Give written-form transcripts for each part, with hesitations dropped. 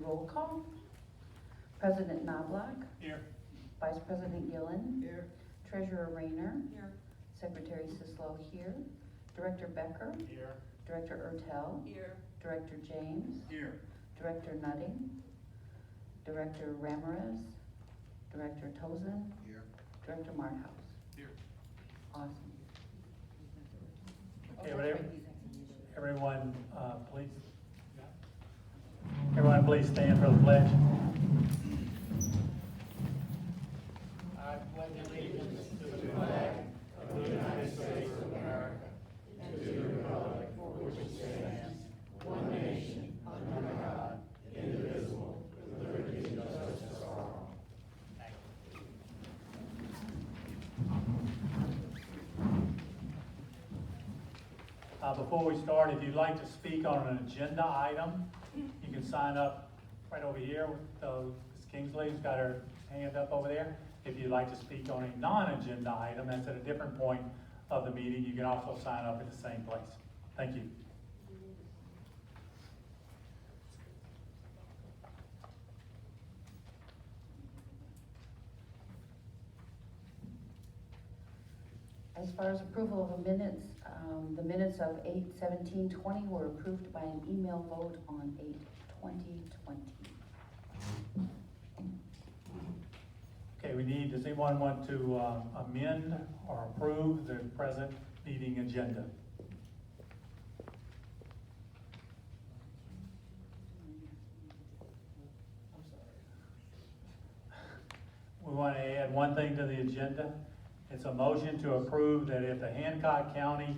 roll call. President Knobloch, Here. Vice President Gillen, Here. Treasurer Rayner, Here. Secretary Sislo here, Director Becker, Here. Director Ertel, Here. Director James, Here. Director Nutting, Director Ramirez, Director Tozen, Here. Director Marthouse. Here. Awesome. Okay, everyone, please. Everyone, please stand for the pledge. I pledge allegiance to the flag of the United States of America and to the republic for which it stands, one nation, under God, indivisible, with liberty and justice for all. Thank you. Before we start, if you'd like to speak on an agenda item, you can sign up right over here. Ms. Kingsley's got her hand up over there. If you'd like to speak on a non-agenda item, that's at a different point of the meeting, you can also sign up at the same place. Thank you. As far as approval of the minutes of 8/17/20 were approved by an email vote on 8/20/20. Okay, does anyone want to amend or approve the present meeting agenda? We want to add one thing to the agenda. It's a motion to approve that if the Hancock County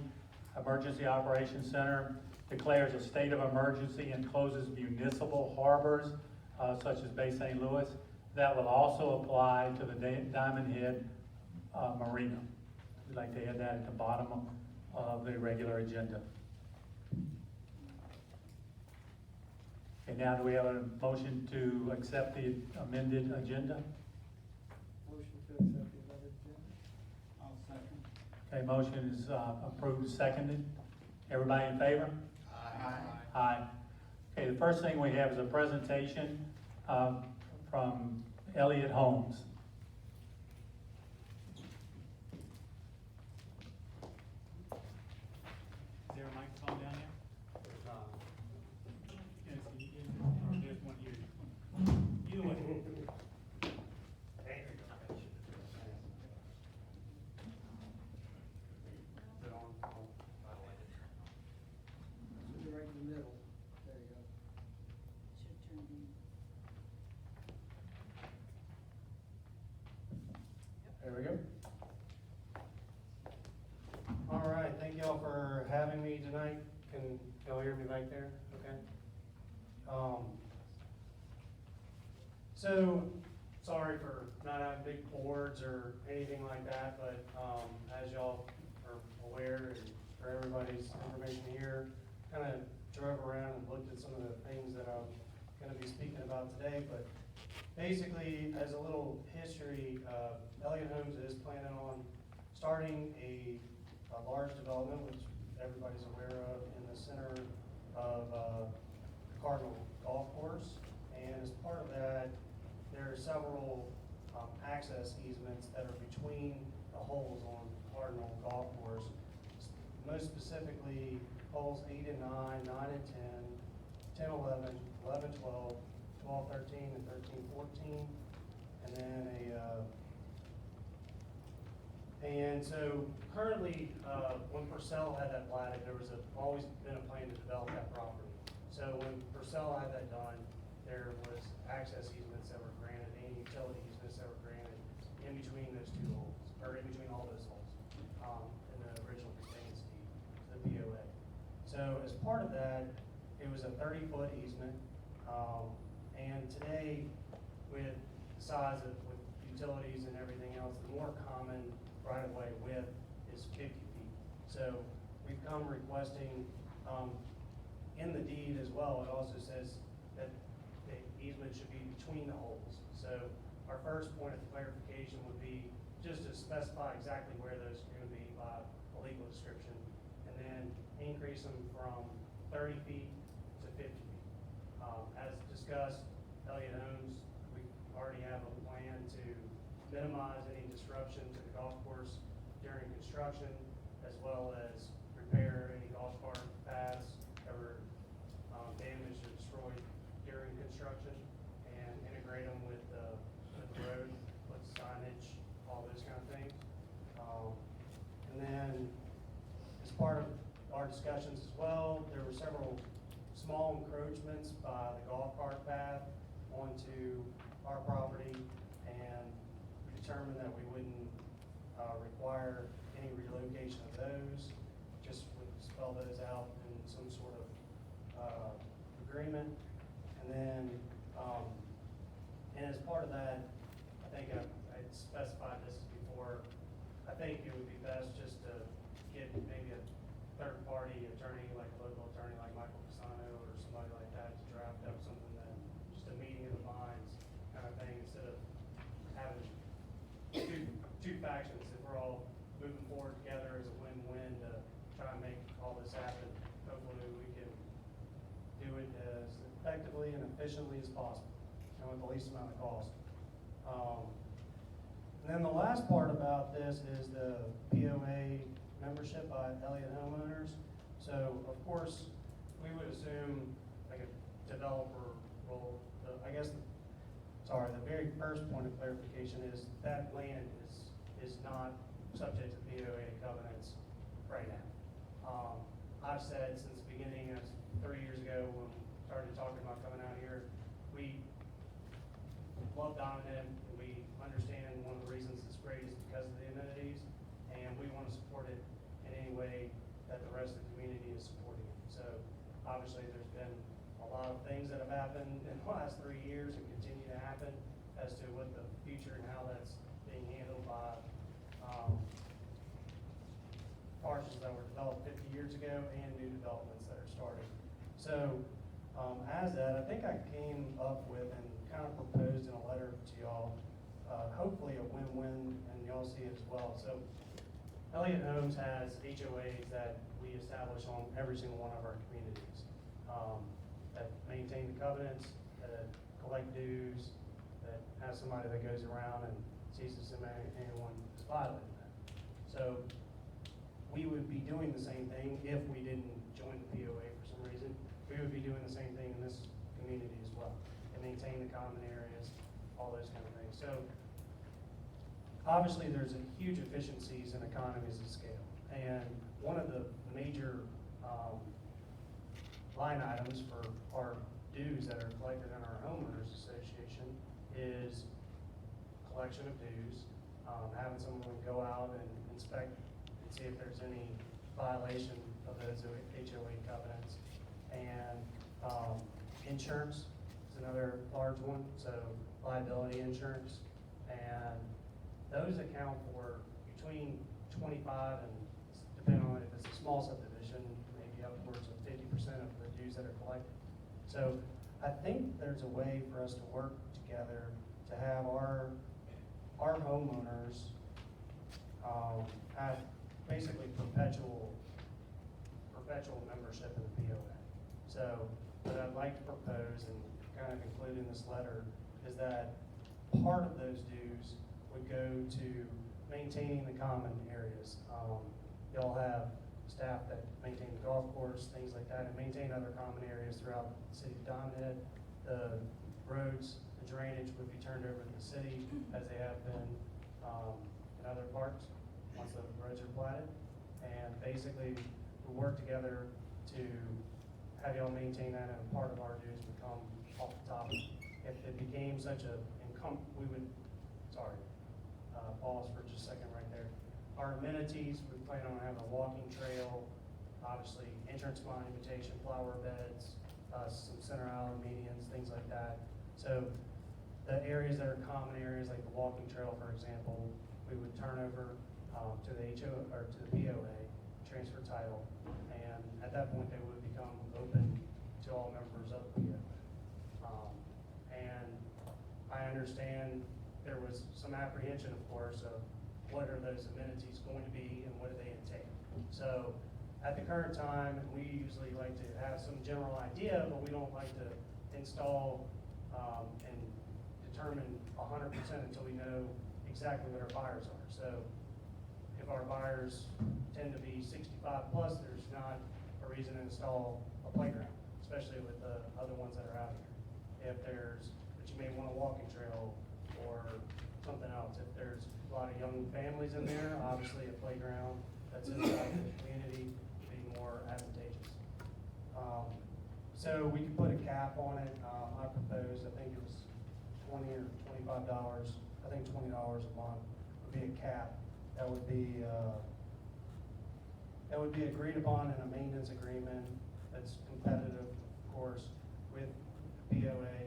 Emergency Operations Center declares a state of emergency and closes municipal harbors, such as Bay St. Louis, that will also apply to the Diamondhead marina. We'd like to add that at the bottom of the regular agenda. Okay, now do we have a motion to accept the amended agenda? Motion to accept the amended agenda. I'll second. Okay, motion is approved, seconded. Everybody in favor? Aye. Aye. Okay, the first thing we have is a presentation from Elliott Holmes. Is there a microphone down there? Yes, or there's one here. Either way. There you go. Is it on? Should be right in the middle. There you go. There we go. All right, thank y'all for having me tonight. Can y'all hear me back there? Okay. So, sorry for not having big boards or anything like that, but as y'all are aware, and for everybody's information here, kind of drove around and looked at some of the things that I'm going to be speaking about today. But basically, as a little history, Elliott Holmes is planning on starting a large development, which everybody's aware of, in the center of Cardinal Golf Course. And as part of that, there are several access easements that are between the holes on Cardinal Golf Course. Most specifically, holes 8 and 9, 9 and 10, 10, 11, 11, 12, 12, 13, and 13, 14. And then and so currently, when Purcell had that platted, there was always been a plan to develop that property. So when Purcell had that done, there was access easements that were granted, and utility easements that were granted in between those two holes, or in between all those holes, in the original conveyance deed to the POA. So as part of that, it was a 30-foot easement, and today, with the size of with utilities and everything else, the more common right-of-way width is 50 feet. So we've come requesting, in the deed as well, it also says that the easement should be between the holes. So our first point of clarification would be just to specify exactly where those are going to be by a legal description, and then increase them from 30 feet to 50 feet. As discussed, Elliott Homes, we already have a plan to minimize any disruption to the golf course during construction, as well as repair any golf cart paths that were damaged or destroyed during construction, and integrate them with the road, with signage, all those kind of things. And then, as part of our discussions as well, there were several small encroachments by the golf cart path onto our property, and we determined that we wouldn't require any relocation of those, just would spell those out in some sort of agreement. And then, and as part of that, I think I specified this before, I think it would be best just to get maybe a third-party attorney, like a local attorney like Michael Pisano or somebody like that, to draft up something that, just a meeting of the minds kind of thing, instead of having two factions. If we're all moving forward together as a win-win to try and make all this happen, hopefully we can do it as effectively and efficiently as possible, and with the least amount of cost. And then the last part about this is the POA membership by Elliott homeowners. So of course, we would assume like a developer role. The very first point of clarification is that land is not subject to POA covenants right now. I've said since the beginning, as 3 years ago when we started talking about coming out here, we love Diamondhead, and we understand one of the reasons it's great is because of the amenities, and we want to support it in any way that the rest of the community is supporting it. So obviously there's been a lot of things that have happened in the last 3 years and continue to happen as to what the future and how that's being handled by parcels that were developed 50 years ago and new developments that are starting. So as that, I think I came up with and kind of proposed in a letter to y'all, hopefully a win-win, and y'all see it as well. So Elliott Homes has HOAs that we establish on every single one of our communities, that maintain the covenants, that collect dues, that have somebody that goes around and sees if anyone is violating that. So we would be doing the same thing if we didn't join the POA for some reason. We would be doing the same thing in this community as well, and maintain the common areas, all those kind of things. So obviously there's a huge efficiencies and economies of scale. And one of the major line items for our dues that are collected in our homeowners association is collection of dues, having someone go out and inspect and see if there's any violation of those HOA covenants. And insurance is another large one, so liability insurance. And those account for between 25 and, depending on if it's a small subdivision, maybe upwards of 50% of the dues that are collected. So I think there's a way for us to work together to have our homeowners have basically perpetual membership in the POA. So what I'd like to propose and kind of include in this letter is that part of those dues would go to maintaining the common areas. Y'all have staff that maintain the golf course, things like that, and maintain other common areas throughout the city of Diamondhead. The roads, the drainage would be turned over to the city as they have been in other parts once the roads are platted. And basically, we work together to have y'all maintain that, and part of our dues would come off the top. If it became such a we would, pause for just a second right there. Our amenities, we plan on having a walking trail, obviously entrance monumentation, flower beds, some center island medians, things like that. So the areas that are common areas, like the walking trail, for example, we would turn over to the or to the POA, transfer title, and at that point they would become open to all members of the POA. And I understand there was some apprehension, of course, of what are those amenities going to be and what do they entail. So at the current time, we usually like to have some general idea, but we don't like to install and determine 100% until we know exactly what our buyers are. So if our buyers tend to be 65 plus, there's not a reason to install a playground, especially with the other ones that are out here. But you may want a walking trail or something else. If there's a lot of young families in there, obviously a playground that's inside the community would be more advantageous. So we could put a cap on it. I proposed, I think it was $20 or $25. I think $20 a month would be a cap. That would be agreed upon in a maintenance agreement that's competitive, of course, with POA.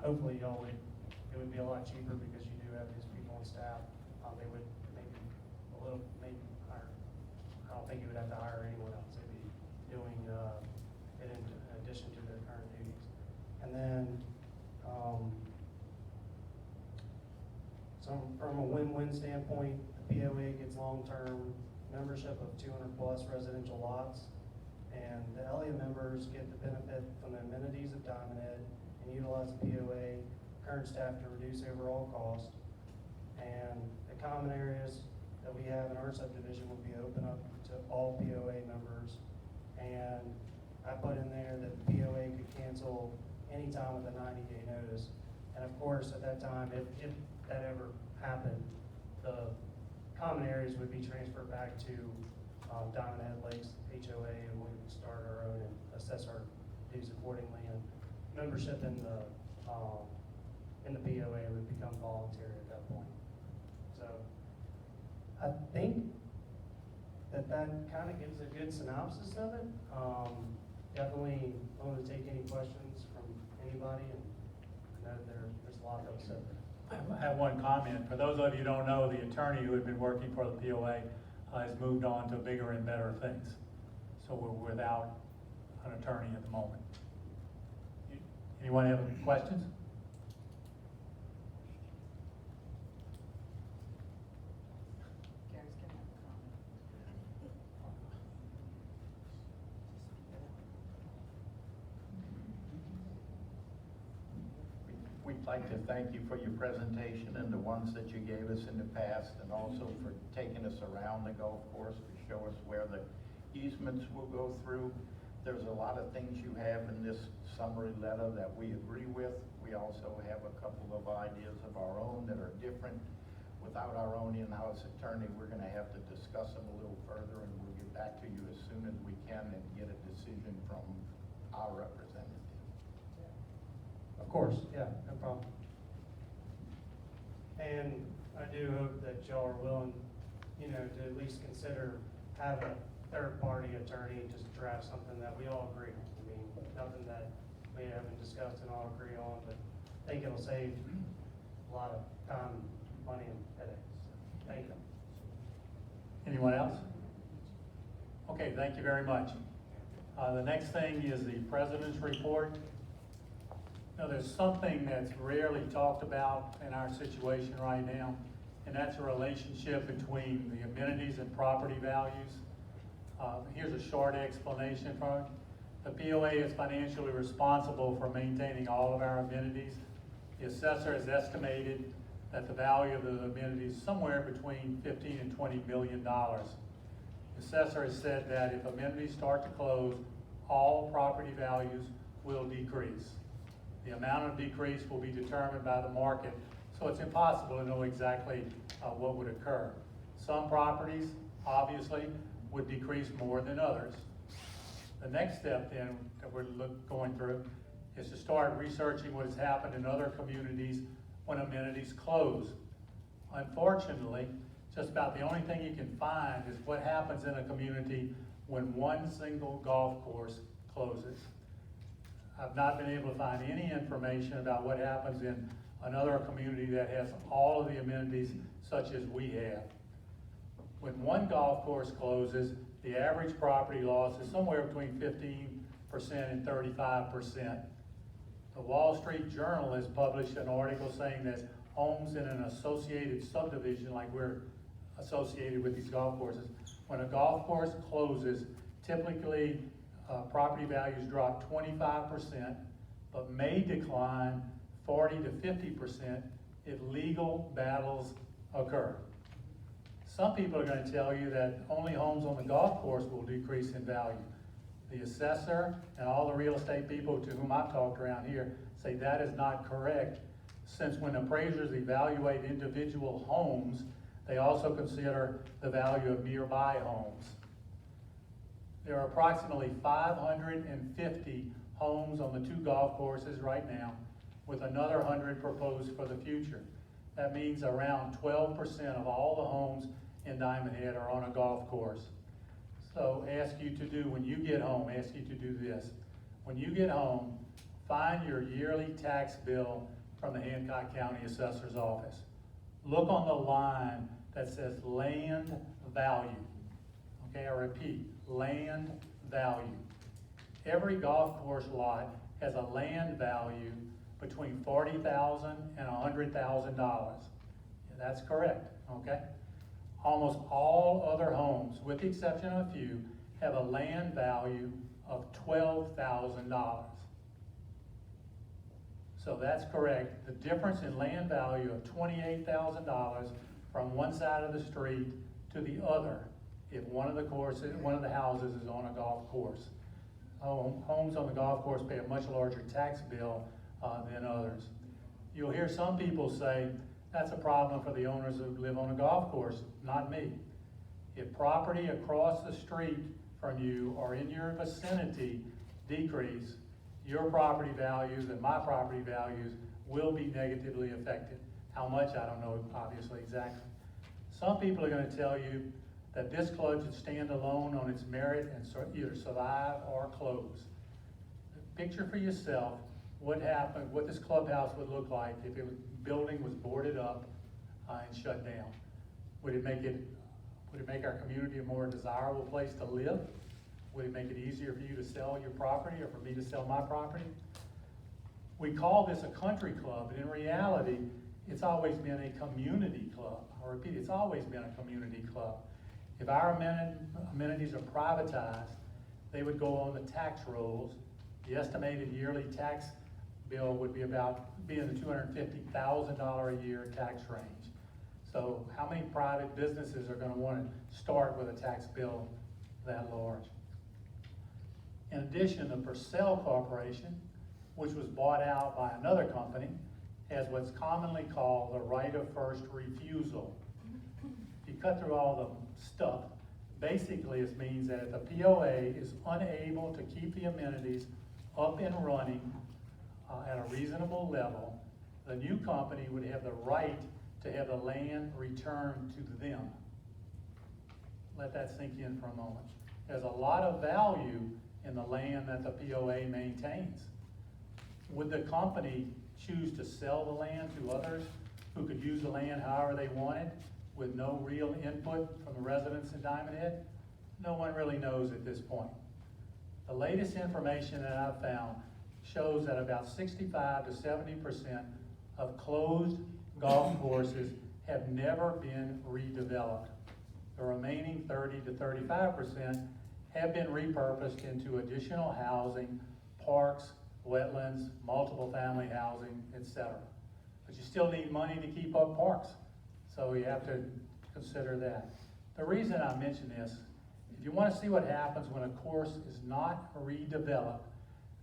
Hopefully it would be a lot cheaper because you do have these people on staff. They would maybe hire, I don't think you would have to hire anyone else. They'd be doing it in addition to their current duties. And then, so from a win-win standpoint, the POA gets long-term membership of 200 plus residential lots, and the LEA members get the benefit from the amenities of Diamondhead and utilize the POA current staff to reduce overall cost. And the common areas that we have in our subdivision will be open up to all POA members. And I put in there that the POA could cancel anytime with a 90-day notice. And of course, at that time, if that ever happened, the common areas would be transferred back to Diamondhead Lakes HOA, and we would start our own and assess our dues accordingly. And membership in the POA would become voluntary at that point. So I think that kind of gives a good synopsis of it. Definitely willing to take any questions from anybody, and I know there's a lot of us. I have one comment. For those of you who don't know, the attorney who had been working for the POA has moved on to bigger and better things. So we're without an attorney at the moment. Anyone have any questions? Gary's gonna have a comment. We'd like to thank you for your presentation and the ones that you gave us in the past, and also for taking us around the golf course to show us where the easements will go through. There's a lot of things you have in this summary letter that we agree with. We also have a couple of ideas of our own that are different. Without our own in-house attorney, we're going to have to discuss them a little further, and we'll get back to you as soon as we can and get a decision from our representative. Of course, yeah, no problem. And I do hope that y'all are willing, to at least consider having a third-party attorney just draft something that we all agree on. I mean, nothing that we haven't discussed and all agree on, but I think it'll save a lot of time, money, and headaches. Thank you. Anyone else? Okay, thank you very much. The next thing is the president's report. Now, there's something that's rarely talked about in our situation right now, and that's a relationship between the amenities and property values. Here's a short explanation from it. The POA is financially responsible for maintaining all of our amenities. The assessor has estimated that the value of the amenities is somewhere between $15 and $20 million. The assessor has said that if amenities start to close, all property values will decrease. The amount of decrease will be determined by the market, so it's impossible to know exactly what would occur. Some properties, obviously, would decrease more than others. The next step then that we're going through is to start researching what has happened in other communities when amenities close. Unfortunately, just about the only thing you can find is what happens in a community when one single golf course closes. I've not been able to find any information about what happens in another community that has all of the amenities such as we have. When one golf course closes, the average property loss is somewhere between 15% and 35%. The Wall Street Journal has published an article saying that homes in an associated subdivision, like we're associated with these golf courses, when a golf course closes, typically property values drop 25%, but may decline 40 to 50% if legal battles occur. Some people are gonna tell you that only homes on the golf course will decrease in value. The assessor and all the real estate people to whom I've talked around here say that is not correct, since when appraisers evaluate individual homes, they also consider the value of nearby homes. There are approximately 550 homes on the 2 golf courses right now, with another 100 proposed for the future. That means around 12% of all the homes in Diamondhead are on a golf course. So ask you to do, when you get home, ask you to do this. When you get home, find your yearly tax bill from the Hancock County Assessor's Office. Look on the line that says land value. Okay, I repeat, land value. Every golf course lot has a land value between $40,000 and $100,000. That's correct, okay? Almost all other homes, with the exception of a few, have a land value of $12,000. So that's correct. The difference in land value of $28,000 from one side of the street to the other, if one of the houses is on a golf course. Homes on the golf course pay a much larger tax bill than others. You'll hear some people say, that's a problem for the owners who live on a golf course, not me. If property across the street from you or in your vicinity decrease, your property values and my property values will be negatively affected. How much, I don't know, obviously, exactly. Some people are going to tell you that this club should stand alone on its merit and either survive or close. Picture for yourself what this clubhouse would look like if the building was boarded up and shut down. Would it make our community a more desirable place to live? Would it make it easier for you to sell your property or for me to sell my property? We call this a country club, but in reality, it's always been a community club. I repeat, it's always been a community club. If our amenities are privatized, they would go on the tax rolls. The estimated yearly tax bill would be in the $250,000 a year tax range. So how many private businesses are going to want to start with a tax bill that large? In addition, the Purcell Corporation, which was bought out by another company, has what's commonly called the right of first refusal. If you cut through all the stuff, basically it means that if the POA is unable to keep the amenities up and running at a reasonable level, the new company would have the right to have the land returned to them. Let that sink in for a moment. There's a lot of value in the land that the POA maintains. Would the company choose to sell the land to others who could use the land however they wanted with no real input from the residents in Diamondhead? No one really knows at this point. The latest information that I've found shows that about 65 to 70% of closed golf courses have never been redeveloped. The remaining 30 to 35% have been repurposed into additional housing, parks, wetlands, multiple family housing, etc. But you still need money to keep up parks, so you have to consider that. The reason I mention this, if you want to see what happens when a course is not redeveloped,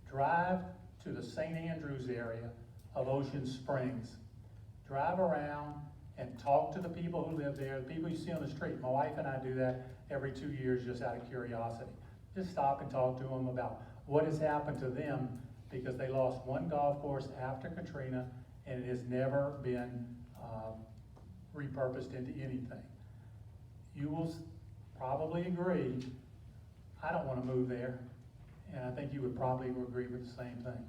drive to the St. Andrews area of Ocean Springs. Drive around and talk to the people who live there, the people you see on the street. My wife and I do that every 2 years just out of curiosity. Just stop and talk to them about what has happened to them because they lost one golf course after Katrina and it has never been repurposed into anything. You will probably agree, I don't want to move there, and I think you would probably agree with the same thing.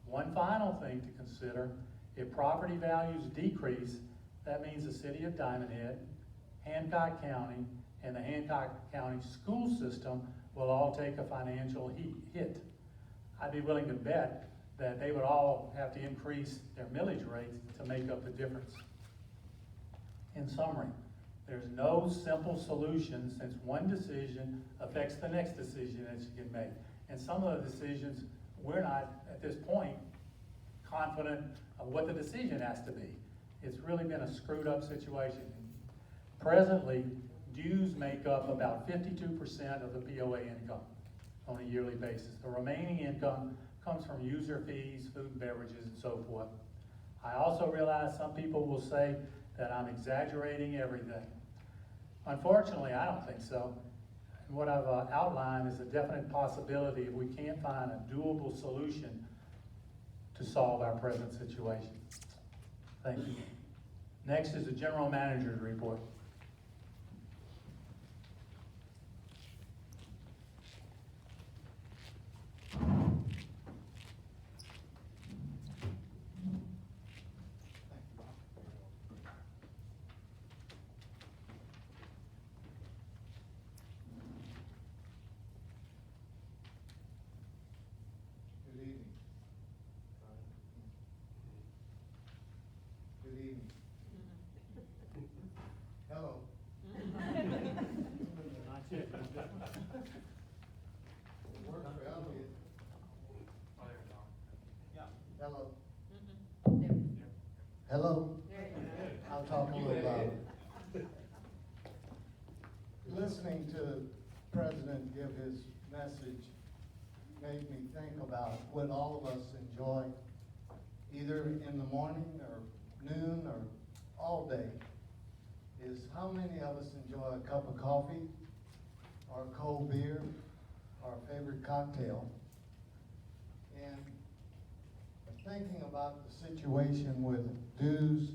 One final thing to consider, if property values decrease, that means the city of Diamondhead, Hancock County, and the Hancock County school system will all take a financial hit. I'd be willing to bet that they would all have to increase their millage rates to make up the difference. In summary, there's no simple solution since one decision affects the next decision that you can make. And some of the decisions we're not, at this point, confident of what the decision has to be. It's really been a screwed up situation. Presently, dues make up about 52% of the POA income on a yearly basis. The remaining income comes from user fees, food and beverages, and so forth. I also realize some people will say that I'm exaggerating everything. Unfortunately, I don't think so. And what I've outlined is a definite possibility if we can't find a doable solution to solve our present situation. Thank you. Next is the general manager's report. Good evening. Good evening. Hello. Work for Elliot. Hello. Hello. I'll talk a little louder. Listening to the President give his message made me think about what all of us enjoy, either in the morning or noon or all day, is how many of us enjoy a cup of coffee or a cold beer, our favorite cocktail. And thinking about the situation with dues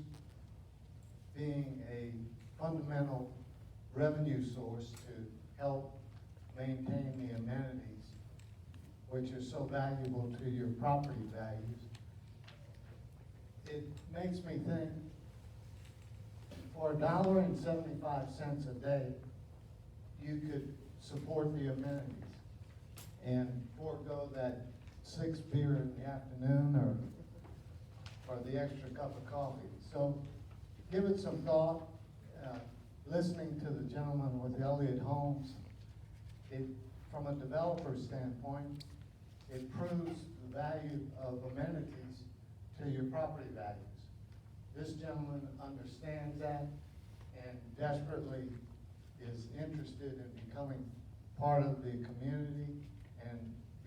being a fundamental revenue source to help maintain the amenities, which are so valuable to your property values, it makes me think, for $1.75 a day, you could support the amenities and forego that 6 beer in the afternoon or the extra cup of coffee. So give it some thought. Listening to the gentleman with Elliott Homes, from a developer standpoint, it proves the value of amenities to your property values. This gentleman understands that and desperately is interested in becoming part of the community and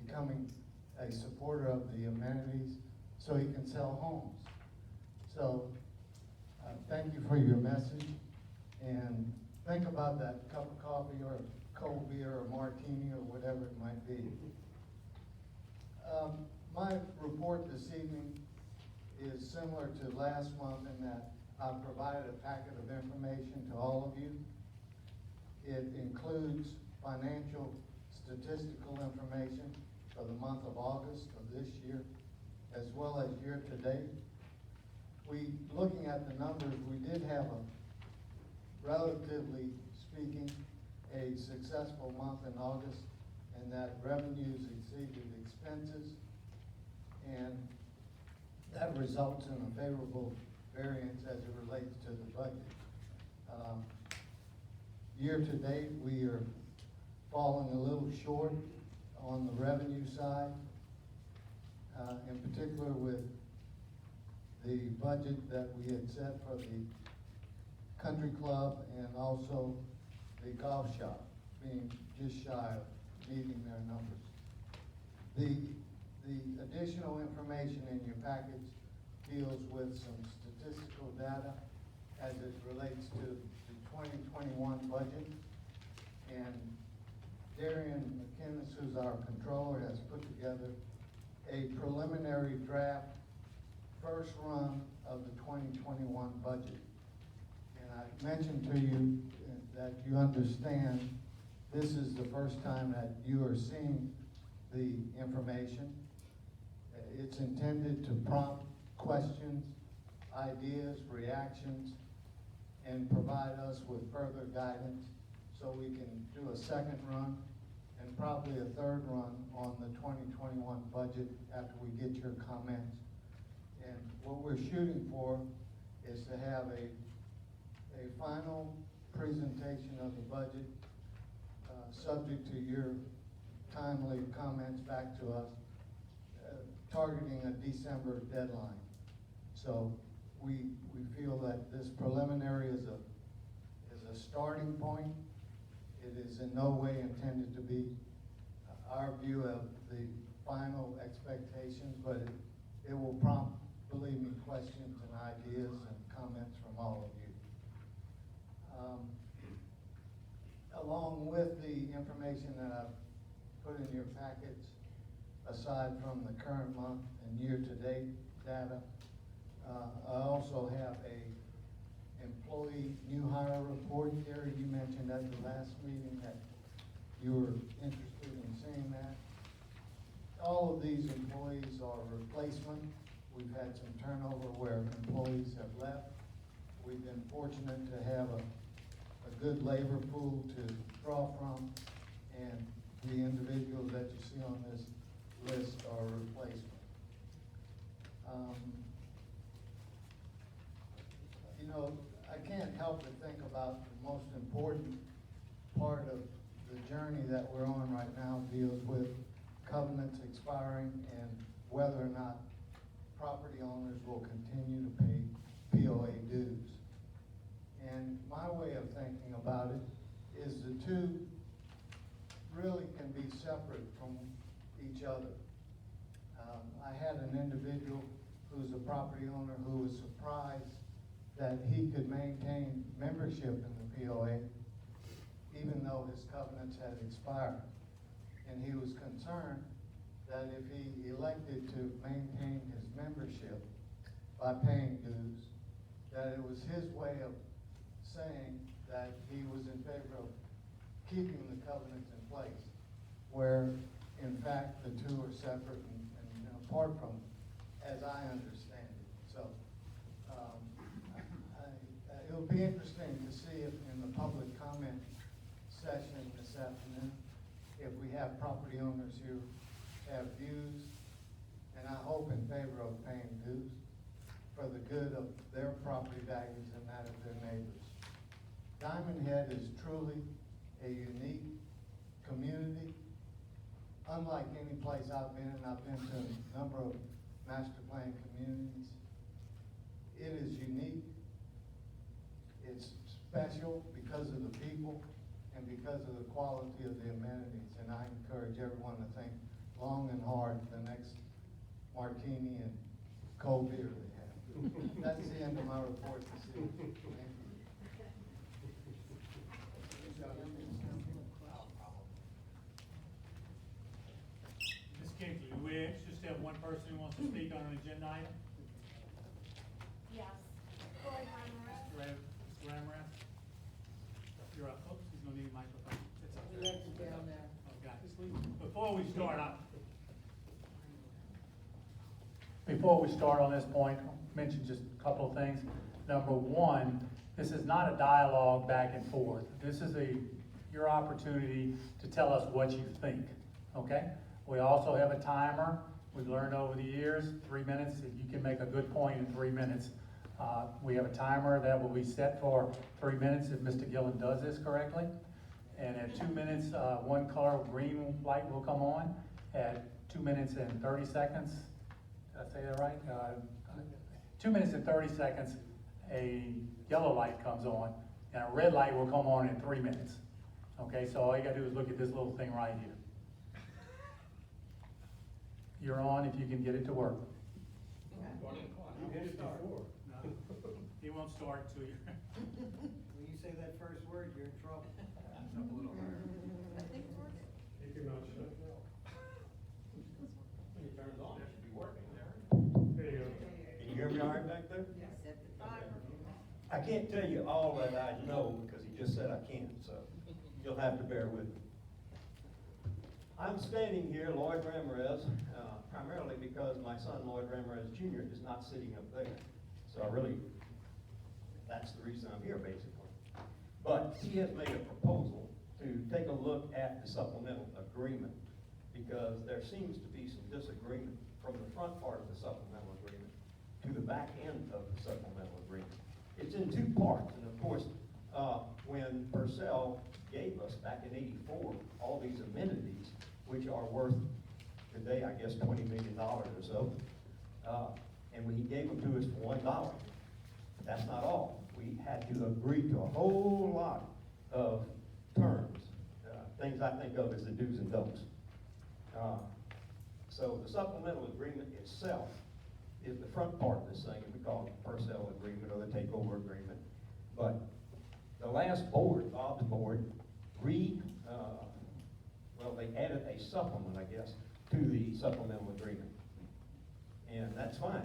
becoming a supporter of the amenities so he can sell homes. So thank you for your message, and think about that cup of coffee or cold beer or martini or whatever it might be. My report this evening is similar to last month in that I've provided a packet of information to all of you. It includes financial statistical information for the month of August of this year, as well as year to date. Looking at the numbers, we did have relatively speaking, a successful month in August, and that revenues exceeded expenses, and that results in a favorable variance as it relates to the budget. Year to date, we are falling a little short on the revenue side, in particular with the budget that we had set for the country club and also the golf shop being just shy of meeting their numbers. The additional information in your package deals with some statistical data as it relates to the 2021 budget. And Darian McInnes, who's our controller, has put together a preliminary draft first run of the 2021 budget. And I mentioned to you that you understand this is the first time that you are seeing the information. It's intended to prompt questions, ideas, reactions, and provide us with further guidance so we can do a second run and probably a third run on the 2021 budget after we get your comments. And what we're shooting for is to have a final presentation of the budget, subject to your timely comments back to us, targeting a December deadline. So we feel that this preliminary is a starting point. It is in no way intended to be our view of the final expectations, but it will prompt, believe me, questions and ideas and comments from all of you. Along with the information that I've put in your packets, aside from the current month and year-to-date data, I also have a employee new hire report. Gary, you mentioned at the last meeting that you were interested in seeing that. All of these employees are replacement. We've had some turnover where employees have left. We've been fortunate to have a good labor pool to draw from, and the individuals that you see on this list are replacement. You know, I can't help but think about the most important part of the journey that we're on right now deals with covenants expiring and whether or not property owners will continue to pay POA dues. And my way of thinking about it is the two really can be separate from each other. I had an individual who's a property owner who was surprised that he could maintain membership in the POA even though his covenants had expired. And he was concerned that if he elected to maintain his membership by paying dues, that it was his way of saying that he was in favor of keeping the covenants in place, where in fact the two are separate and apart from, as I understand it. So it'll be interesting to see if in the public comment session this afternoon, if we have property owners who have views, and I hope in favor of paying dues for the good of their property values and that of their neighbors. Diamondhead is truly a unique community. Unlike any place I've been, and I've been to a number of master plan communities, it is unique. It's special because of the people and because of the quality of the amenities. And I encourage everyone to think long and hard the next martini and cold beer they have. That's the end of my report this evening. Thank you. Ms. Kinkley, do we just have one person who wants to speak on an agenda item? Yes. Corey Ramirez. Mr. Ramirez? You're up. Oops, he's gonna need a microphone. It's up there. down there. Okay. Before we start on this point, mention just a couple of things. Number one, this is not a dialogue back and forth. This is your opportunity to tell us what you think, okay? We also have a timer. We've learned over the years, 3 minutes, if you can make a good point in 3 minutes. We have a timer that will be set for 3 minutes if Mr. Gillen does this correctly. And at 2 minutes, one color green light will come on. At 2 minutes and 30 seconds, did I say that right? 2 minutes and 30 seconds, a yellow light comes on, and a red light will come on in 3 minutes. Okay, so all you gotta do is look at this little thing right here. You're on if you can get it to work. You hit it before. No, he won't start until you. When you say that first word, you're in trouble. You cannot shut it down. When you turn it on, it should be working there. There you go. Can you hear me all right back there? I can't tell you all that I know because he just said I can't, so you'll have to bear with me. I'm standing here, Lloyd Ramirez, primarily because my son, Lloyd Ramirez Jr., is not sitting up there. So that's the reason I'm here, basically. But he has made a proposal to take a look at the supplemental agreement because there seems to be some disagreement from the front part of the supplemental agreement to the back end of the supplemental agreement. It's in two parts, and of course, when Purcell gave us back in '84 all these amenities, which are worth today, I guess, $20 million or so. And he gave them to us for $1. That's not all. We had to agree to a whole lot of terms, things I think of as the do's and don'ts. So the supplemental agreement itself is the front part of this thing, and we call it the per-sale agreement or the takeover agreement. But the last board, Bob's board, they added a supplement, I guess, to the supplemental agreement. And that's fine,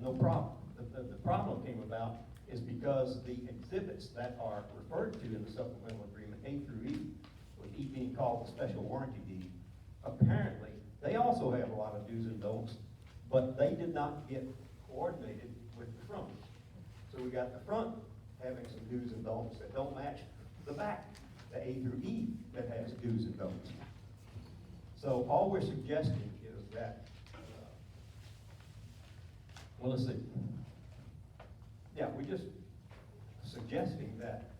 no problem. The problem came about is because the exhibits that are referred to in the supplemental agreement, A through E, with E being called the special warranty deed, apparently, they also have a lot of do's and don'ts, but they did not get coordinated with the front. So we got the front having some do's and don'ts that don't match the back, the A through E that has do's and don'ts. So all we're suggesting is that, well, let's see. Yeah, we're just suggesting that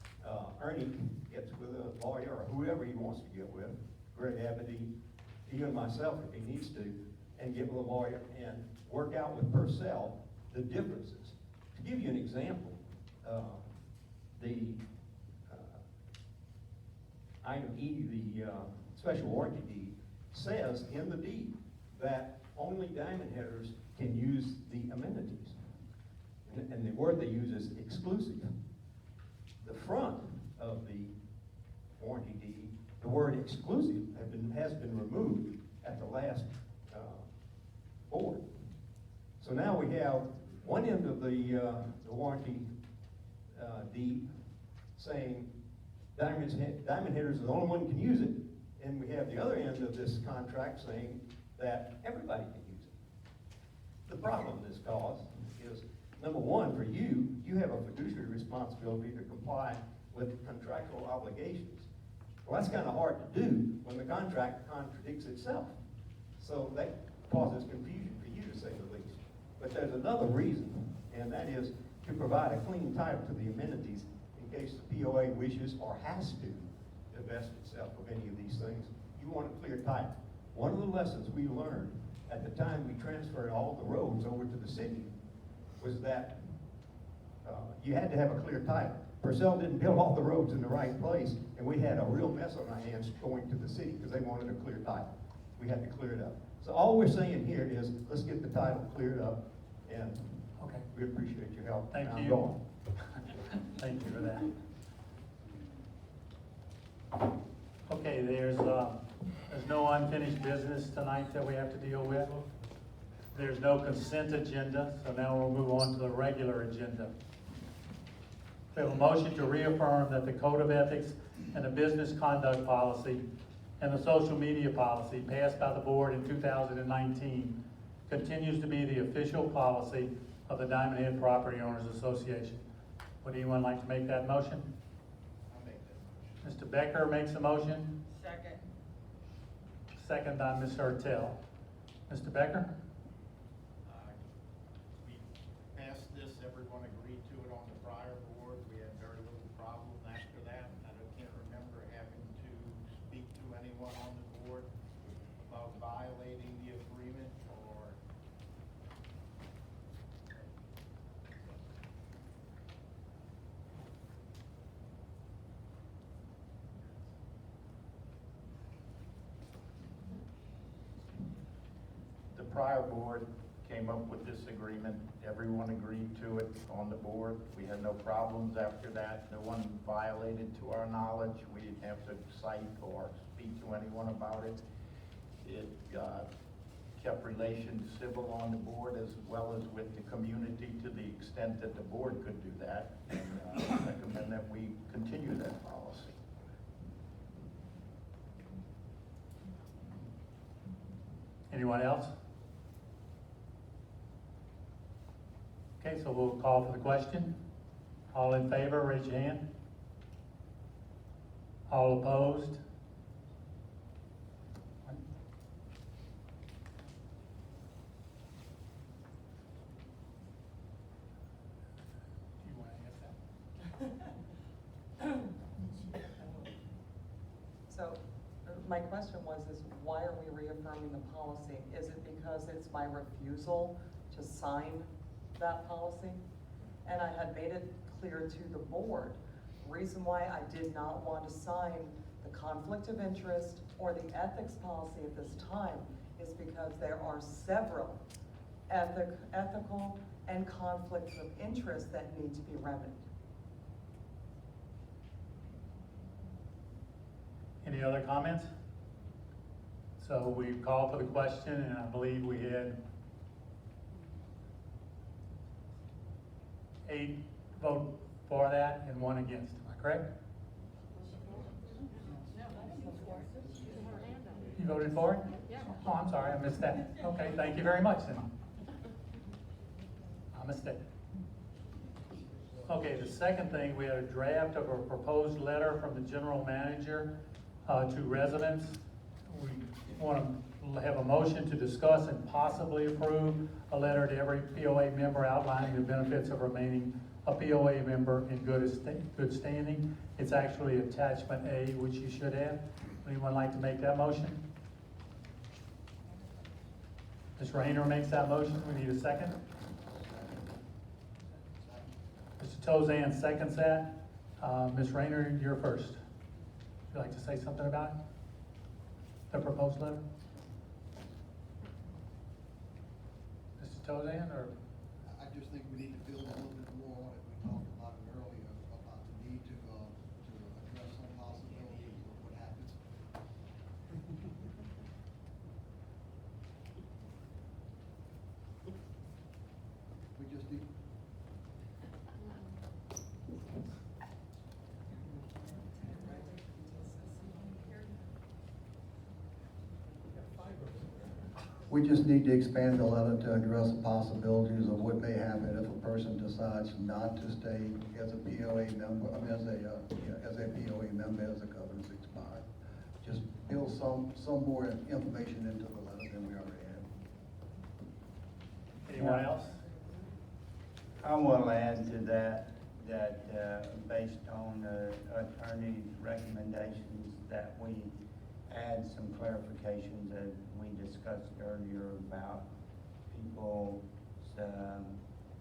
Ernie gets with a lawyer or whoever he wants to get with, Greg Abity, even myself if he needs to, and get with a lawyer and work out with Purcell the differences. To give you an example, the item E, the special warranty deed, says in the deed that only Diamondheaders can use the amenities. And the word they use is exclusive. The front of the warranty deed, the word exclusive has been removed at the last board. So now we have one end of the warranty deed saying Diamondheaders is the only one who can use it, and we have the other end of this contract saying that everybody can use it. The problem this caused is, number one, for you have a fiduciary responsibility to comply with contractual obligations. Well, that's kind of hard to do when the contract contradicts itself. So that causes confusion for you, to say the least. But there's another reason, and that is to provide a clean title to the amenities in case the POA wishes or has to divest itself of any of these things. You want a clear title. One of the lessons we learned at the time we transferred all the roads over to the city was that you had to have a clear title. Purcell didn't build all the roads in the right place, and we had a real mess on our hands going to the city because they wanted a clear title. We had to clear it up. So all we're saying here is, let's get the title cleared up, and Okay. we appreciate your help. Thank I'm you. going. Thank you for that. Okay, there's no unfinished business tonight that we have to deal with. There's no consent agenda, so now we'll move on to the regular agenda. We have a motion to reaffirm that the Code of Ethics and the Business Conduct Policy and the Social Media Policy passed by the board in 2019 continues to be the official policy of the Diamondhead Property Owners Association. Would anyone like to make that motion? I'll make that motion. Mr. Becker makes a motion, Second. second by Ms. Hertel. Mr. Becker? We passed this, everyone agreed to it on the prior board. We had very little problem after that. I can't remember having to speak to anyone on the board about violating the agreement or. The prior board came up with this agreement. Everyone agreed to it on the board. We had no problems after that. No one violated to our knowledge. We didn't have to cite or speak to anyone about it. It kept relations civil on the board as well as with the community to the extent that the board could do that. And I recommend that we continue that policy. Anyone else? Okay, so we'll call for the question. All in favor, raise your hand. All opposed? Do you want to answer that? So, my question was, is why are we reaffirming the policy? Is it because it's my refusal to sign that policy? And I had made it clear to the board, reason why I did not want to sign the conflict of interest or the ethics policy at this time is because there are several ethical and conflicts of interest that need to be remedied. Any other comments? So we called for the question, and I believe we had 8 vote for that and 1 against. Am I correct? You voted for it? Oh, I'm sorry, I missed that. Okay, thank you very much then. My mistake. Okay, the second thing, we had a draft of a proposed letter from the general manager to residents. We want to have a motion to discuss and possibly approve a letter to every POA member outlining the benefits of remaining a POA member in good standing. It's actually attachment A, which you should have. Anyone like to make that motion? Ms. Rayner makes that motion. We need a second. Mr. Tozan seconds that. Ms. Rayner, you're first. Would you like to say something about it? The proposed letter? Mr. Tozan, or? I just think we need to build a little bit more on it. We talked about it earlier, about the need to address some possibilities of what happens. We just need. We just need to expand the letter to address the possibilities of what may happen if a person decides not to stay as a POA member, as a POA member as the covenants expire. Just build some more information into the letter than we already have. Anyone else? I will add to that, based on the attorney's recommendations, that we add some clarifications that we discussed earlier about people's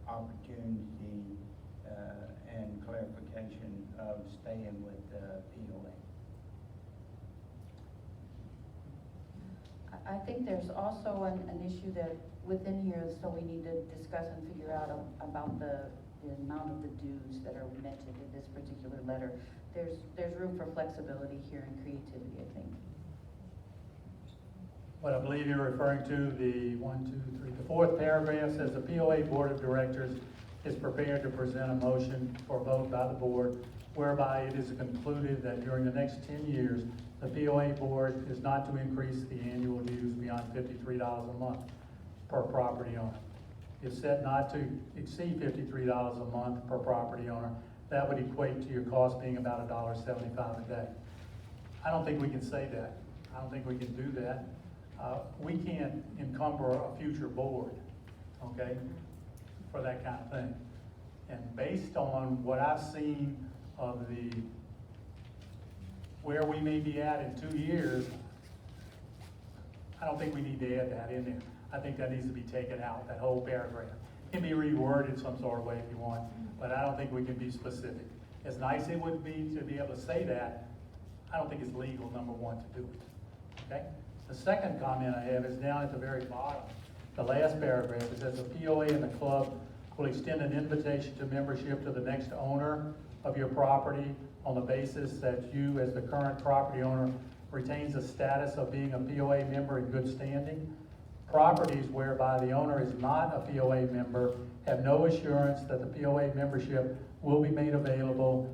opportunity and clarification of staying with POA. I think there's also an issue that within here, so we need to discuss and figure out about the amount of the dues that are mentioned in this particular letter. There's room for flexibility here and creativity, I think. What I believe you're referring to, the 4th paragraph says the POA Board of Directors is prepared to present a motion for vote by the board whereby it is concluded that during the next 10 years, the POA board is not to increase the annual dues beyond $53 a month per property owner. If set not to exceed $53 a month per property owner, that would equate to your cost being about $1.75 a day. I don't think we can say that. I don't think we can do that. We can't encumber a future board, okay, for that kind of thing. And based on what I've seen of where we may be at in 2 years, I don't think we need to add that in there. I think that needs to be taken out, that whole paragraph. It can be reworded some sort of way if you want, but I don't think we can be specific. As nice as it would be to be able to say that, I don't think it's legal, number one, to do it, okay? The second comment I have is down at the very bottom, the last paragraph. It says the POA and the club will extend an invitation to membership to the next owner of your property on the basis that you, as the current property owner, retains the status of being a POA member in good standing. Properties whereby the owner is not a POA member have no assurance that the POA membership will be made available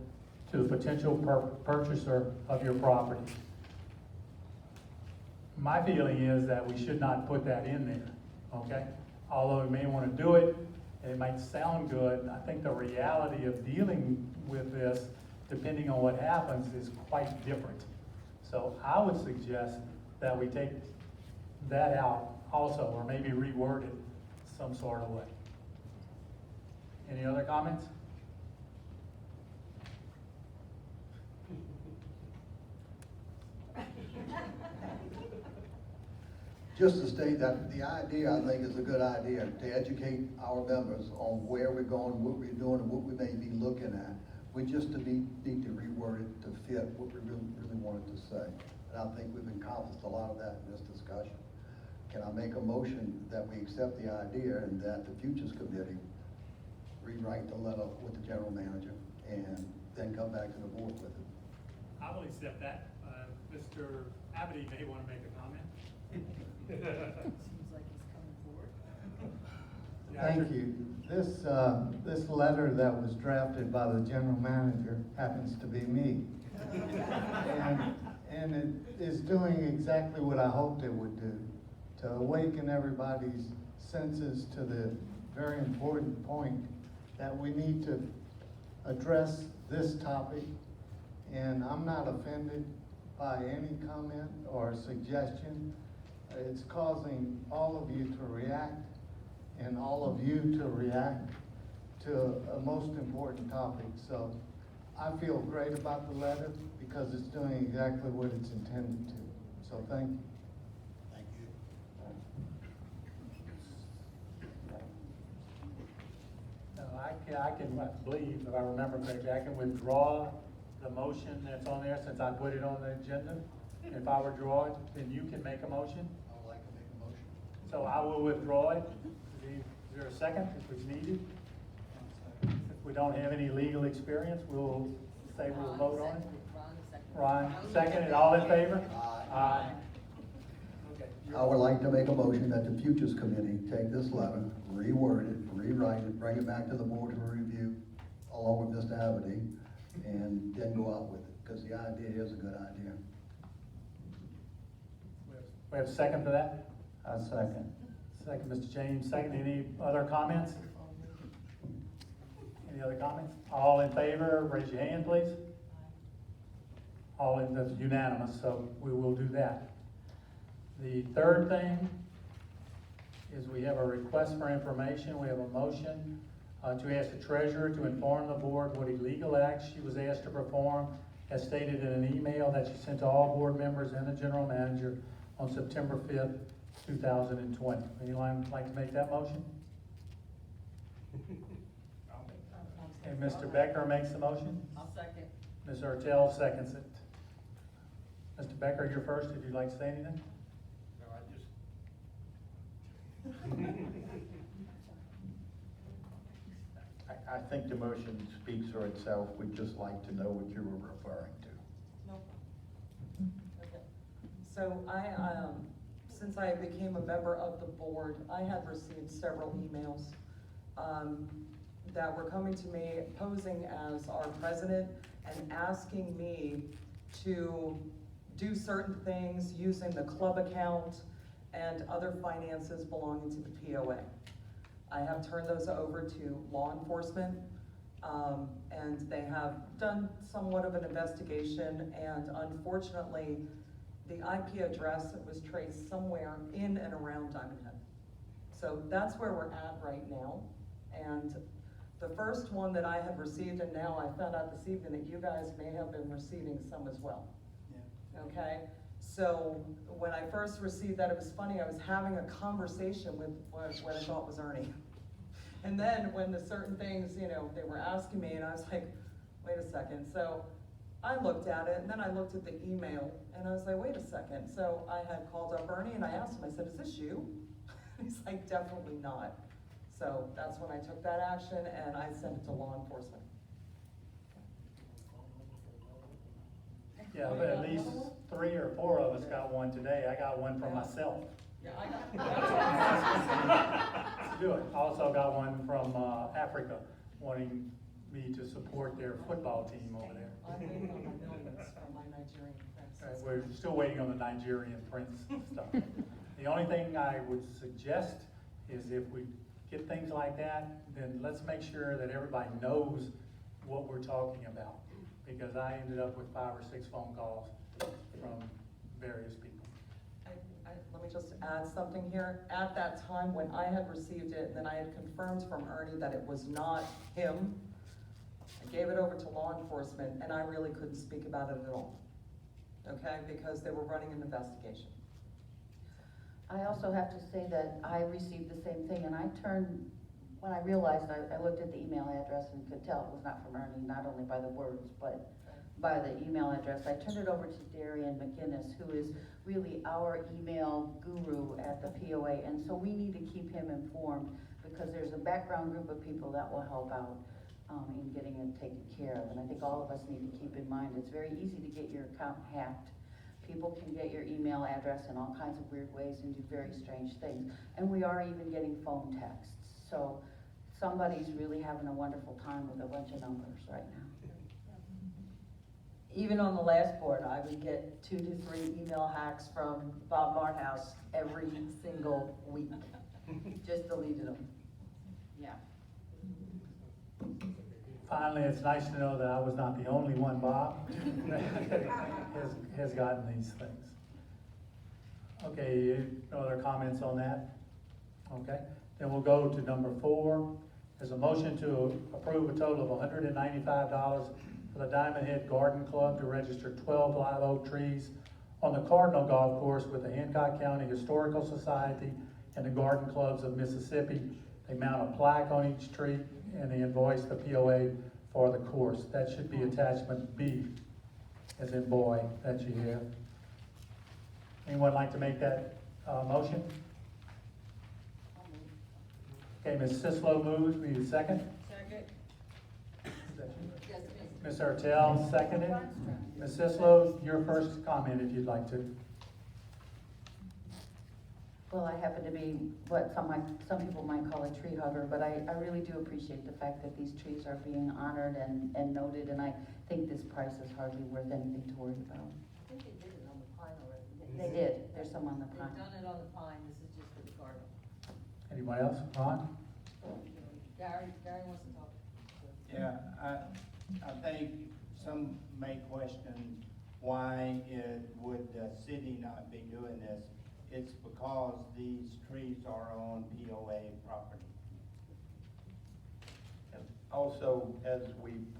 to the potential purchaser of your property. My feeling is that we should not put that in there, okay? Although we may want to do it, and it might sound good, I think the reality of dealing with this, depending on what happens, is quite different. So I would suggest that we take that out also, or maybe reword it some sort of way. Any other comments? Just to state that the idea, I think, is a good idea, to educate our members on where we're going, what we're doing, and what we may be looking at. We just need to reword it to fit what we really wanted to say. And I think we've accomplished a lot of that in this discussion. Can I make a motion that we accept the idea and that the Futures Committee rewrite the letter with the general manager and then come back to the board with it? I will accept that. Mr. Abity may want to make a comment. Seems like he's coming forward. Thank you. This letter that was drafted by the general manager happens to be me. And it is doing exactly what I hoped it would do, to awaken everybody's senses to the very important point that we need to address this topic. And I'm not offended by any comment or suggestion. It's causing all of you to react and all of you to react to a most important topic. So I feel great about the letter because it's doing exactly what it's intended to. So thank you. Thank you. No, I can, I believe, if I remember correctly, I can withdraw the motion that's on there since I put it on the agenda. If I withdraw it, then you can make a motion. I would like to make a motion. So I will withdraw it. Is there a second if it's needed? If we don't have any legal experience, we'll say we'll vote on it. Ron, second, and all in favor? Aye. Okay. I would like to make a motion that the Futures Committee take this letter, reword it, rewrite it, bring it back to the board for review, along with Mr. Abity, and then go out with it, because the idea is a good idea. We have a second for that? I second. Second, Mr. James, second. Any other comments? Any other comments? All in favor, raise your hand, please. All in, that's unanimous, so we will do that. The third thing is we have a request for information. We have a motion to ask the treasurer to inform the board what illegal acts she was asked to perform, as stated in an email that she sent to all board members and the general manager on September 5th, 2020. Anyone like to make that motion? And Mr. Becker makes the motion? I'll second. Ms. Ertel seconds it. Mr. Becker, you're first. Would you like to say anything? No, I just. I think the motion speaks for itself. We'd just like to know what you were referring to. No. Okay. So since I became a member of the board, I had received several emails that were coming to me posing as our president and asking me to do certain things using the club account and other finances belonging to the POA. I have turned those over to law enforcement, and they have done somewhat of an investigation, and unfortunately, the IP address was traced somewhere in and around Diamondhead. So that's where we're at right now. And the first one that I had received, and now I found out this evening that you guys may have been receiving some as well. Yeah. Okay? So when I first received that, it was funny, I was having a conversation with what I thought was Ernie. And then when the certain things, they were asking me, and I was like, wait a second. So I looked at it, and then I looked at the email, and I was like, wait a second. So I had called up Ernie, and I asked him, I said, is this you? He's like, definitely not. So that's when I took that action, and I sent it to law enforcement. Yeah, but at least 3 or 4 of us got one today. I got one from myself. Yeah, I got Let's do it. I also got one from Africa, wanting me to support their football team over there. I'm waiting on my millions from my Nigerian friends. We're still waiting on the Nigerian prince stuff. The only thing I would suggest is if we get things like that, then let's make sure that everybody knows what we're talking about. Because I ended up with 5 or 6 phone calls from various people. Let me just add something here. At that time, when I had received it, and then I had confirmed from Ernie that it was not him, I gave it over to law enforcement, and I really couldn't speak about it at all. okay, because they were running an investigation. I also have to say that I received the same thing, and when I realized, I looked at the email address and could tell it was not from Ernie, not only by the words, but by the email address. I turned it over to Darian McGinnis, who is really our email guru at the POA, and so we need to keep him informed, because there's a background group of people that will help out in getting it taken care of. And I think all of us need to keep in mind, it's very easy to get your account hacked. People can get your email address in all kinds of weird ways and do very strange things. And we are even getting phone texts. So somebody's really having a wonderful time with a bunch of numbers right now. Even on the last board, I would get 2 to 3 email hacks from Bob Marthouse every single week. Just deleted them. Yeah. Finally, it's nice to know that I was not the only one, Bob, that has gotten these things. Okay, no other comments on that? Okay, then we'll go to number 4. There's a motion to approve a total of $195 for the Diamondhead Garden Club to register 12 live oak trees on the Cardinal Golf Course with the Hancock County Historical Society and the Garden Clubs of Mississippi. They mount a plaque on each tree and they invoice the POA for the course. That should be attachment B, as in boy, that you have. Anyone like to make that motion? Okay, Ms. Sislo moves, we need a second? Second. Is that you? Ms. Ertel seconded. Ms. Sislo, your first comment if you'd like to. Well, I happen to be what some people might call a tree hugger, but I really do appreciate the fact that these trees are being honored and noted, and I think this price is hardly worth anything to worry about. I think they did it on the pine already. They did, there's some on the They've pine. done it on the pine, this is just for the garden. Anyone else? Ron? Gary wants to talk. Yeah, I think some may question why would the city not be doing this. It's because these trees are on POA property. And also, as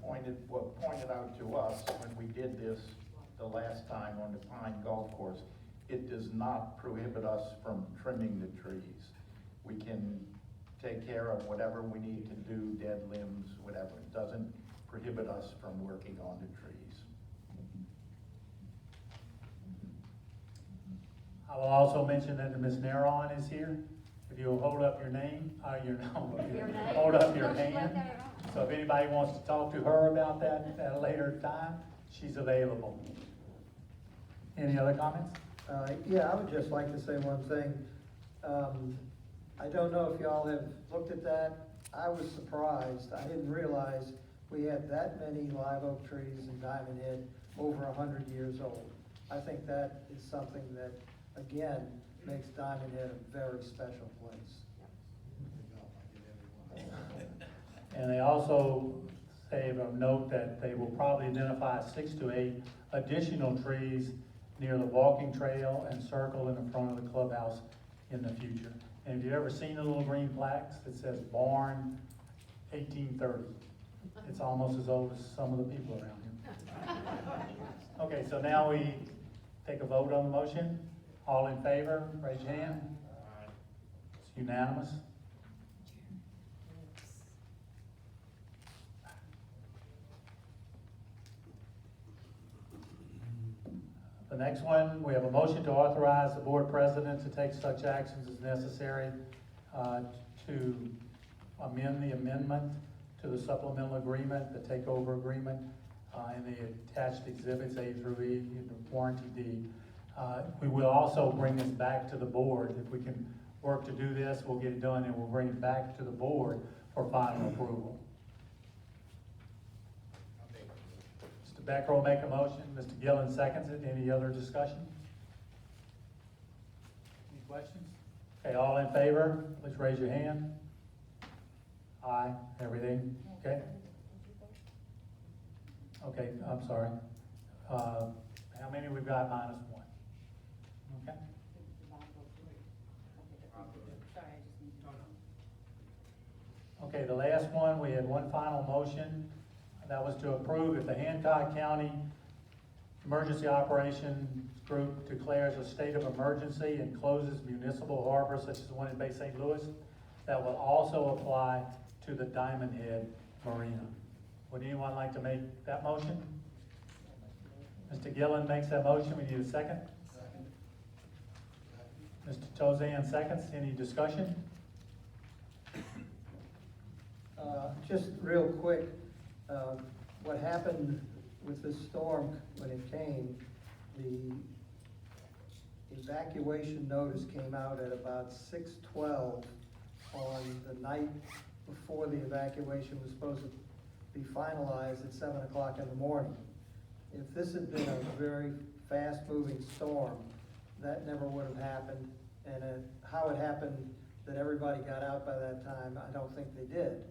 pointed out to us when we did this the last time on the Pine Golf Course, it does not prohibit us from trimming the trees. We can take care of whatever we need to do, dead limbs, whatever. It doesn't prohibit us from working on the trees. I will also mention that Ms. Naron is here. If you'll hold up your name, hold up your hand. So if anybody wants to talk to her about that at a later time, she's available. Any other comments? Yeah, I would just like to say one thing. I don't know if y'all have looked at that. I was surprised. I didn't realize we had that many live oak trees in Diamondhead over 100 years old. I think that is something that, again, makes Diamondhead a very special place. And they also say of note that they will probably identify 6 to 8 additional trees near the walking trail and circle in the front of the clubhouse in the future. And if you've ever seen the little green plaques that says born 1830, it's almost as old as some of the people around here. Okay, so now we take a vote on the motion. All in favor, raise your hand. It's unanimous. The next one, we have a motion to authorize the board president to take such actions as necessary to amend the amendment to the supplemental agreement, the takeover agreement, and the attached exhibits A through E, and the warranty deed. We will also bring this back to the board. If we can work to do this, we'll get it done and we'll bring it back to the board for final approval. Mr. Becker will make a motion. Mr. Gillen seconds it. Any other discussion? Any questions? Okay, all in favor, please raise your hand. Aye, everything, okay? Okay, I'm sorry. How many we've got minus 1? Okay. Okay, the last one, we had one final motion. That was to approve if the Hancock County Emergency Operations Group declares a state of emergency and closes municipal harbors such as the one in Bay St. Louis. That will also apply to the Diamondhead Marina. Would anyone like to make that motion? Mr. Gillen makes that motion. We need a second. Mr. Tozan seconds. Any discussion? Just real quick, what happened with this storm when it came, the evacuation notice came out at about 6:12 on the night before the evacuation was supposed to be finalized at 7 o'clock in the morning. If this had been a very fast-moving storm, that never would have happened. And how it happened that everybody got out by that time, I don't think they did.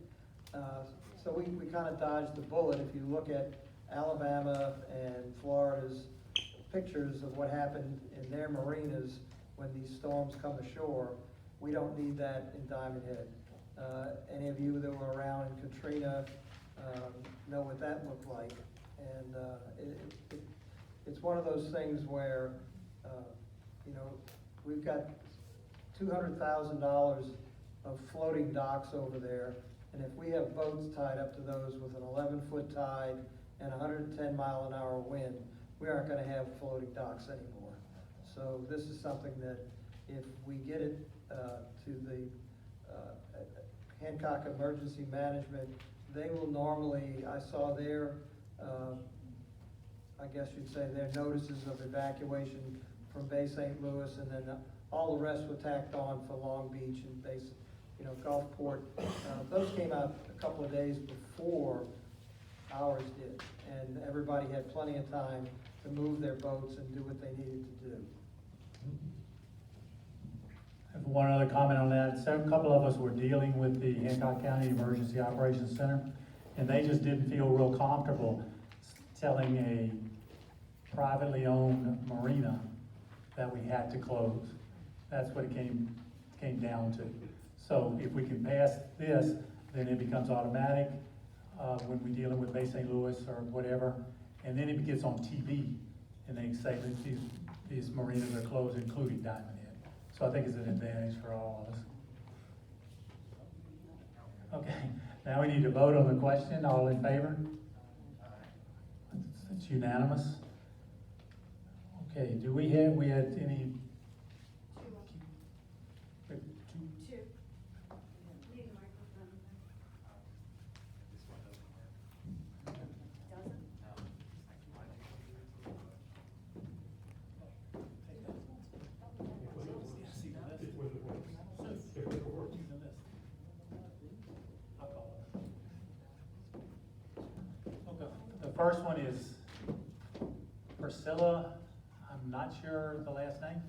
So we kind of dodged the bullet. If you look at Alabama and Florida's pictures of what happened in their marinas when these storms come ashore, we don't need that in Diamondhead. Any of you that were around in Katrina know what that looked like. And it's one of those things where, you know, we've got $200,000 of floating docks over there. And if we have boats tied up to those with an 11-foot tide and 110-mile-an-hour wind, we aren't gonna have floating docks anymore. So this is something that if we get it to the Hancock Emergency Management, they will normally, I saw their, I guess you'd say their notices of evacuation from Bay St. Louis, and then all the rest were tacked on for Long Beach and Gulfport. Those came out a couple of days before ours did, and everybody had plenty of time to move their boats and do what they needed to do. I have one other comment on that. So a couple of us were dealing with the Hancock County Emergency Operations Center, and they just didn't feel real comfortable telling a privately owned marina that we had to close. That's what it came down to. So if we can pass this, then it becomes automatic when we're dealing with Bay St. Louis or whatever, and then it gets on TV, and they say that these marinas are closed, including Diamondhead. So I think it's an advantage for all of us. Okay, now we need to vote on the question. All in favor? It's unanimous. Okay, we had any? Two. Need a microphone. Doesn't? Okay, the first one is Priscilla, I'm not sure the last name.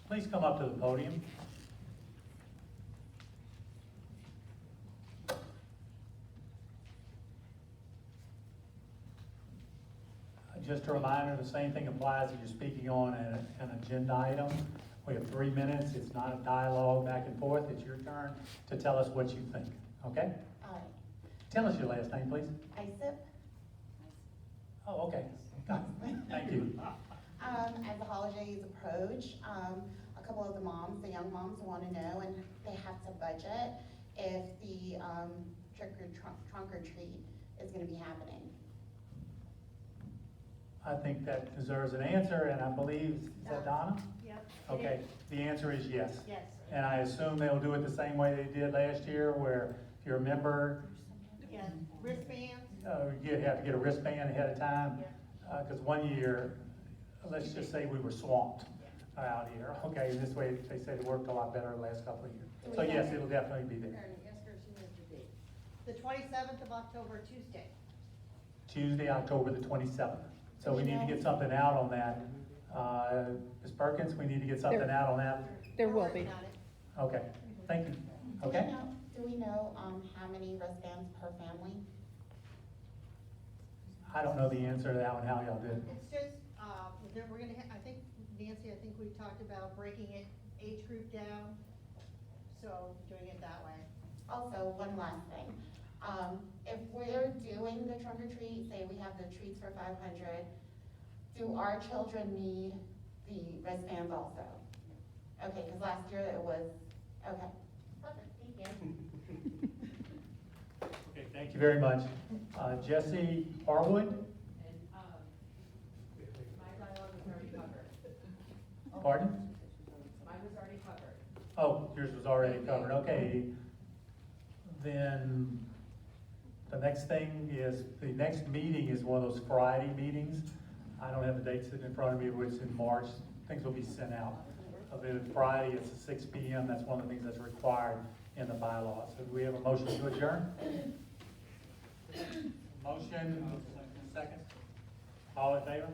Please come up to the podium. Just a reminder, the same thing applies if you're speaking on an agenda item. We have 3 minutes. It's not a dialogue back and forth. It's your turn to tell us what you think, okay? Tell us your last name, please. ISIP. Oh, okay. Got it. Thank you. As the holidays approach, a couple of the moms, the young moms, want to know, and they have to budget if the trunk or treat is going to be happening. I think that deserves an answer, and I believe, is that Donna? Yep. Okay, the answer is yes. Yes. And I assume they'll do it the same way they did last year, where if you're a member, Yes, wristbands. you have to get a wristband ahead of time. Because one year, let's just say we were swamped out here. Okay, this way, they said it worked a lot better the last couple of years. So yes, it'll definitely be there. Yes, sir, she knows the date. The 27th of October, Tuesday. Tuesday, October the 27th. So we need to get something out on that. Ms. Perkins, we need to get something out on that. There will be. Okay, thank you. Okay? Do we know how many wristbands per family? I don't know the answer to that one, how y'all did. It's just, then we're gonna, I think, Nancy, I think we talked about breaking it age group down, so doing it that way. Also, one last thing. If we're doing the trunk or treat, say we have the treats for 500, do our children need the wristbands also? Okay, because last year it was, okay, perfect, thank you. Okay, thank you very much. Jesse Harwood? And, my bylaw was already covered. Pardon? Mine was already covered. Oh, yours was already covered, okay. Then the next thing is, the next meeting is one of those Friday meetings. I don't have the dates sitting in front of me, but it's in March. Things will be sent out. Friday, it's at 6 p.m. That's one of the things that's required in the bylaws. So do we have a motion to adjourn? Motion, second. All in favor?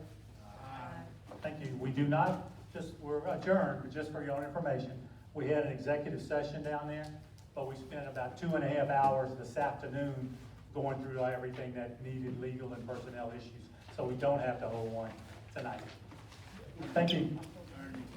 Thank you. We do not, we're adjourned, but just for your own information, we had an executive session down there, but we spent about 2.5 hours this afternoon going through everything that needed legal and personnel issues. So we don't have to hold one tonight. Thank you.